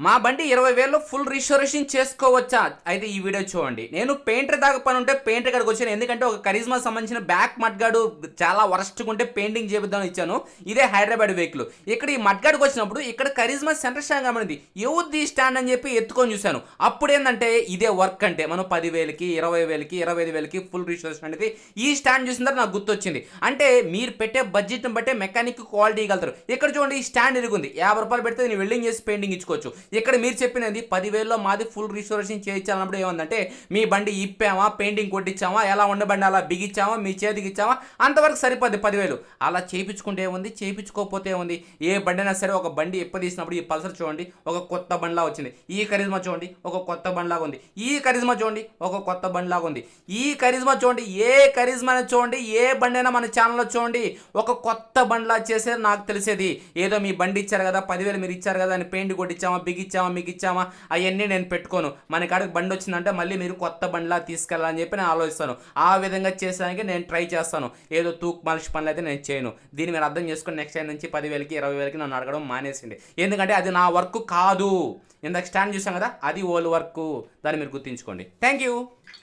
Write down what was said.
మా బండి 20,000లో full restoration చేసుకోవచ్చా? అయితే ఈ వీడియో చూడండి. నేను పెయింటర్ దాకా పని ఉంటే పెయింటర్ కాడికి వచ్చాను. ఎందుకంటే ఒక కరిజ్మా సంబంధించిన బ్యాక్ మడ్గాడు చాలా వరస్ట్గా ఉంటే పెయింటింగ్ చేపిద్దామని ఇచ్చాను. ఇదే హైదరాబాద్ వెహికల్. ఇక్కడ ఈ మడ్గాడికి వచ్చినప్పుడు ఇక్కడ కరిజ్మా సెంటర్ స్టాండ్ కనబడింది. ఎవరిది స్టాండ్ అని చెప్పి ఎత్తుకొని చూశాను. అప్పుడు ఏంటంటే ఇదే వర్క్ అంటే మనం 10,000కి 20,000కి 25,000కి ఫుల్ రిస్టోరేషన్ అనేది ఈ స్టాండ్ చూసిన తర్వాత నాకు గుర్తొచ్చింది. అంటే మీరు పెట్టే బడ్జెట్ని బట్టే మెకానిక్ క్వాలిటీ ఇవ్వగలుగుతారు. ఇక్కడ చూడండి ఈ స్టాండ్ ఇరుగుంది. 50 రూపాయలు పెడితే నేను వెల్డింగ్ చేసి పెయింటింగ్ ఇచ్చుకోవచ్చు. ఇక్కడ మీరు చెప్పినది 10,000లో మాది ఫుల్ రిస్టోరేషన్ చేయించాలన్నప్పుడు ఏమందంటే మీ బండి ఇప్పామా, పెయింటింగ్ కొట్టించామా, ఎలా ఉండబండి అలా బిగించామా, మీ చేతికి ఇచ్చామా, అంతవరకు సరిపోద్ది 10,000. అలా చేయించుకుంటే ఏముంది, చేయించుకోకపోతే ఏముంది. ఏ బండి అయినా సరే ఒక బండి తీసినప్పుడు ఈ పల్సర్ చూడండి ఒక కొత్త బండిలా వచ్చింది. ఈ కరిజ్మా చూడండి ఒక కొత్త బండిలాగా ఉంది. ఈ కరిజ్మా చూడండి ఒక కొత్త బండిలాగా ఉంది. ఈ కరిజ్మా చూడండి, ఏ కరిజ్మా చూడండి, ఏ బండి అయినా మన ఛానల్లో చూడండి ఒక కొత్త బండిలా చేసేది నాకు తెలిసేది. ఏదో మీ బండి ఇచ్చారు కదా, 10,000 మీరు ఇచ్చారు కదా అని పెయింట్ కొట్టించామా, బిగిచ్చామా, మీకు ఇచ్చామా, అవన్నీ నేను పెట్టుకోను. మన కాడికి బండి వచ్చిందంటే మళ్ళీ మీరు కొత్త బండిలా తీసుకెళ్ళాలని చెప్పి నేను ఆలోచిస్తాను. ఆ విధంగా చేసేదానికి నేను ట్రై చేస్తాను. ఏదో తూక్ మనిషి పనులు అయితే నేను చేయను. దీన్ని మీరు అర్థం చేసుకుని నెక్స్ట్ టైం నుంచి 10,000కి 20,000కి నన్ను అడగడం మానేసింది. ఎందుకంటే అది నా వర్క్ కాదు. ఇందాక స్టాండ్ చూసాం కదా, అది ఓల్ వర్క్. దాన్ని మీరు గుర్తుంచుకోండి. Thank you.